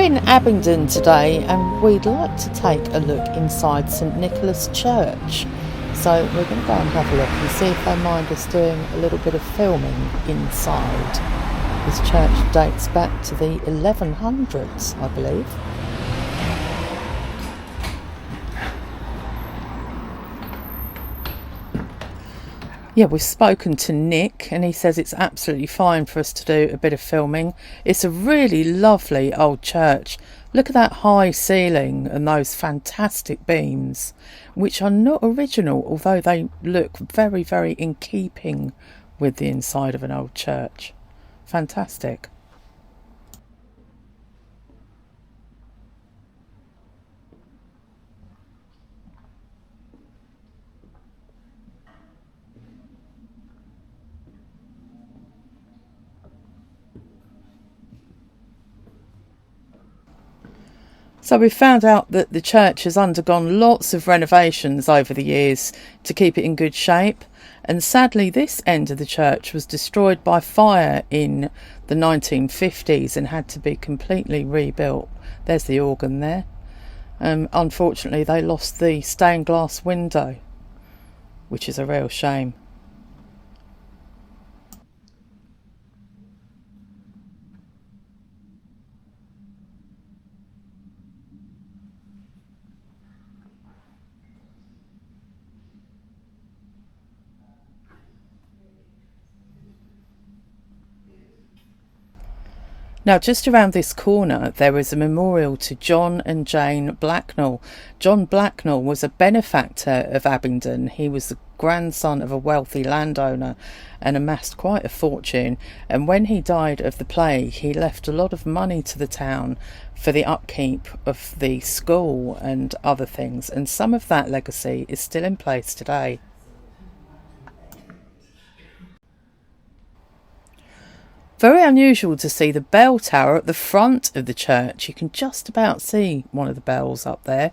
in Abingdon today, and we'd like to take a look inside St Nicolas Church. So we're going to go and have a look and see if they mind us doing a little bit of filming inside. This church dates back to the 1100s, I believe. Yeah, we've spoken to Nick and he says it's absolutely fine for us to do a bit of filming. It's a really lovely old church. Look at that high ceiling and those fantastic beams, which are not original, although they look very, very in keeping with the inside of an old church. Fantastic. So we found out that the church has undergone lots of renovations over the years to keep it in good shape, and sadly this end of the church was destroyed by fire in the 1950s and had to be completely rebuilt. There's the organ there. Unfortunately they lost the stained glass window, which is a real shame. Now, just around this corner, there is a memorial to John and Jane Blacknell. John Blacknell was a benefactor of Abingdon. He was the grandson of a wealthy landowner and amassed quite a fortune. And when he died of the plague, he left a lot of money to the town for the upkeep of the school and other things. And some of that legacy is still in place today. Very unusual to see the bell tower at the front of the church. You can just about see one of the bells up there.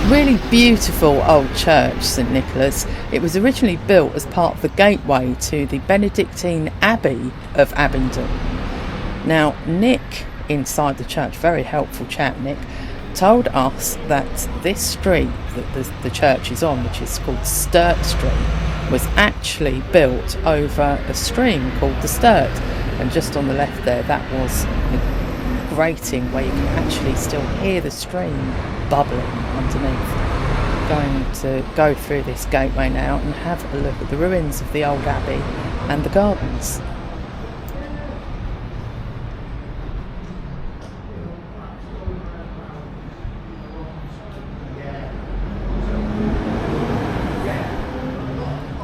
Really beautiful old church, St Nicholas. It was originally built as part of the gateway to the Benedictine Abbey of Abingdon. Now, Nick inside the church, very helpful chap, Nick, told us that this street that the church is on, which is called Sturt Street, was actually built over a stream called the Sturt, and just on the left there, that was a grating where you can actually still hear the stream bubbling underneath. Going to go through this gateway now and have a look at the ruins of the old abbey and the gardens.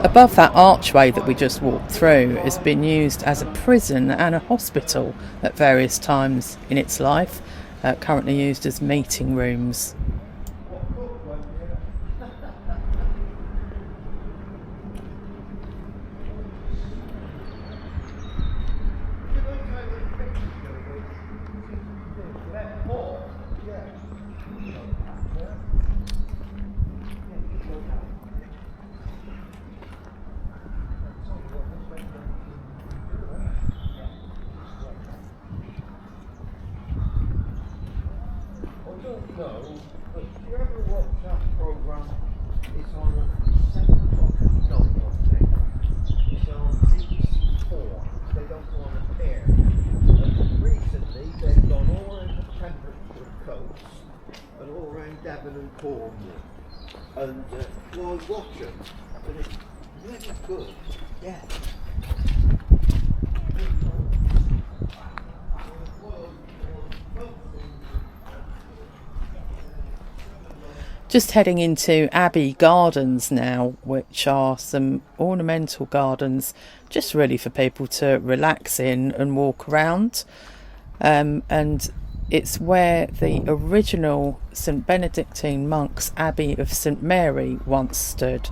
Above that archway that we just walked through has been used as a prison and a hospital at various times in its life, currently used as meeting rooms. No, but do you ever watch that programme? It's on at 7 o'clock at night, I think. It's on BBC4. They don't go on a pair. And recently they've gone all over the Pembrokeshire coast and all around Devon and Cornwall. And well, I watch them, and it's really good. Yeah. Just heading into Abbey Gardens now, which are some ornamental gardens just really for people to relax in and walk around. And it's where the original St Benedictine monks' Abbey of St Mary once stood.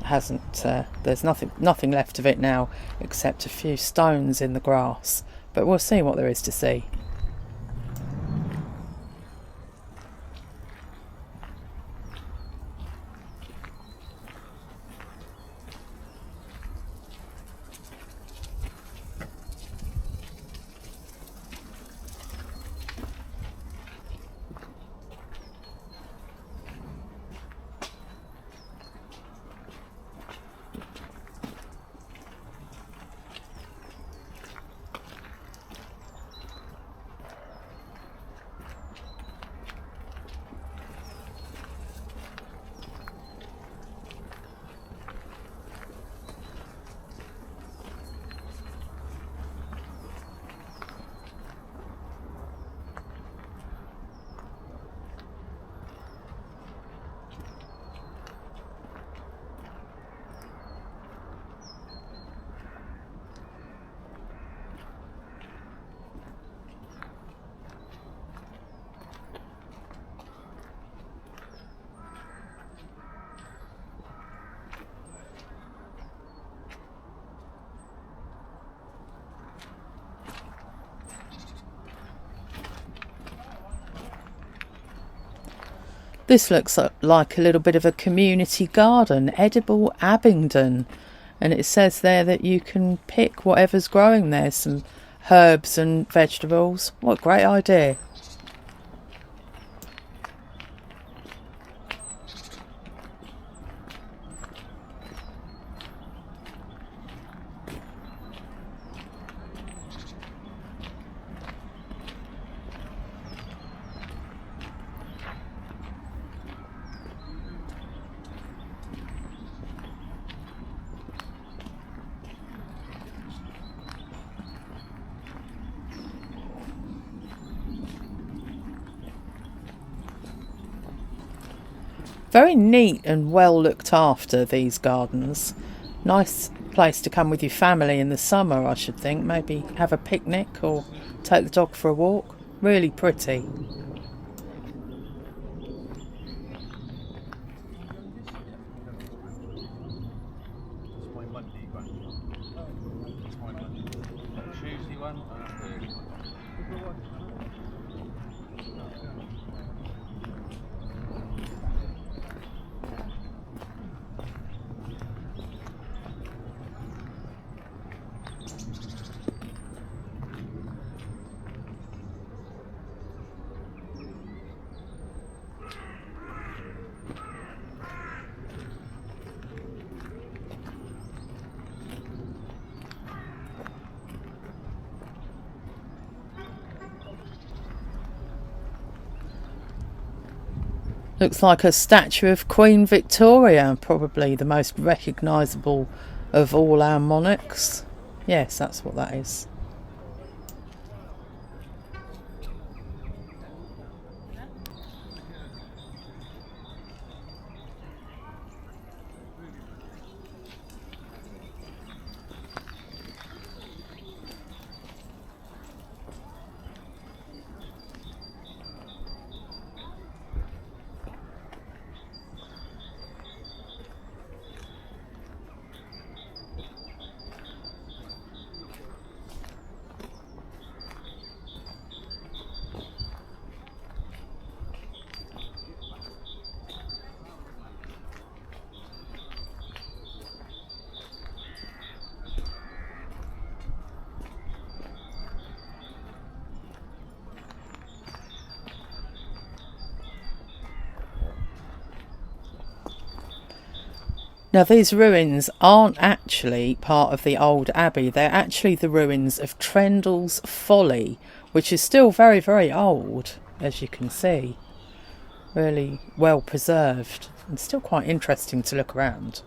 There's nothing left of it now except a few stones in the grass, but we'll see what there is to see. This looks like a little bit of a community garden, edible Abingdon. And it says there that you can pick whatever's growing there, some herbs and vegetables. What a great idea. Very neat and well looked after, these gardens. Nice place to come with your family in the summer, I should think. Maybe have a picnic or take the dog for a walk. Really pretty. Looks like a statue of Queen Victoria, probably the most recognisable of all our monarchs. Yes, that's what that is. Now, these ruins aren't actually part of the old abbey. They're actually the ruins of Trendle's Folly, which is still very, very old, as you can see. Really well preserved and still quite interesting to look around.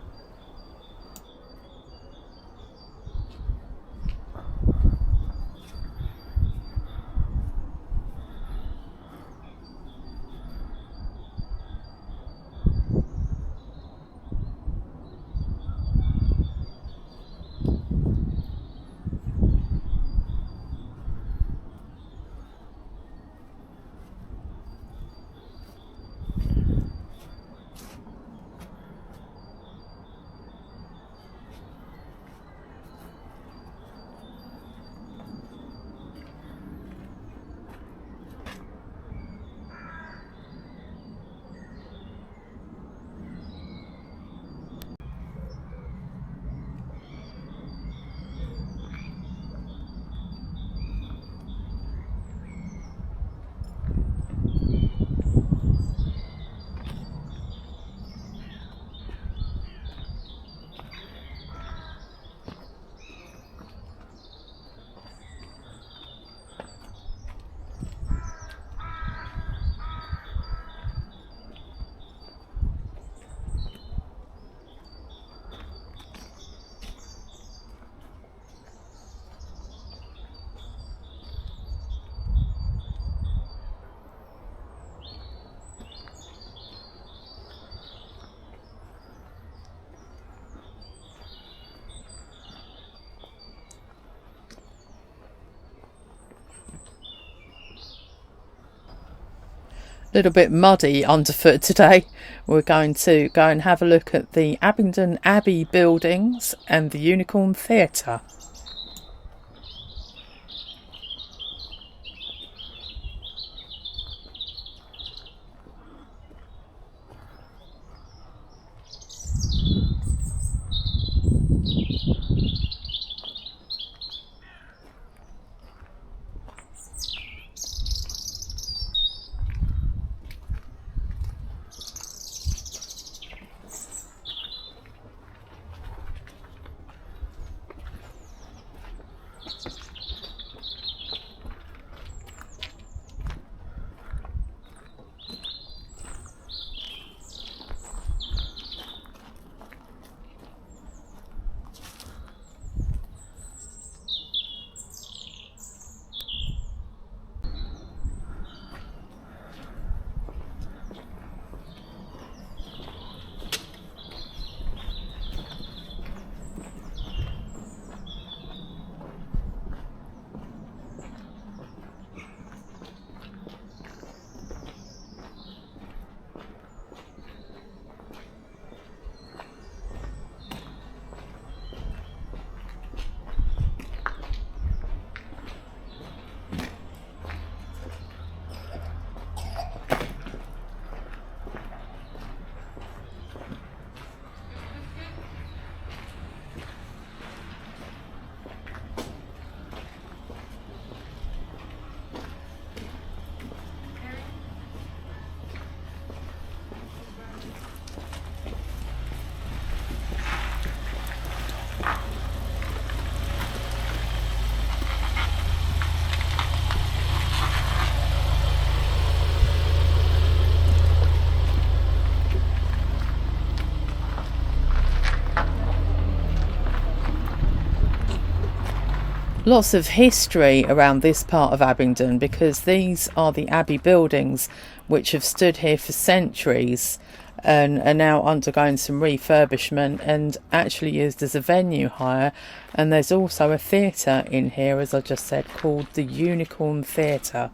Little bit muddy underfoot today. We're going to go and have a look at the Abingdon Abbey buildings and the Unicorn Theatre. Lots of history around this part of Abingdon, because these are the Abbey buildings which have stood here for centuries and are now undergoing some refurbishment and actually used as a venue hire. And there's also a theatre in here, as I just said, called the Unicorn Theatre.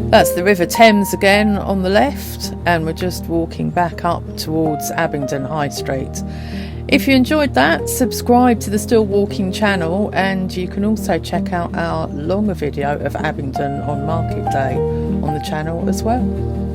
That's the River Thames again on the left, and we're just walking back up towards Abingdon High Street. If you enjoyed that, subscribe to the Still Walking channel, and you can also check out our longer video of Abingdon on Market Day on the channel as well.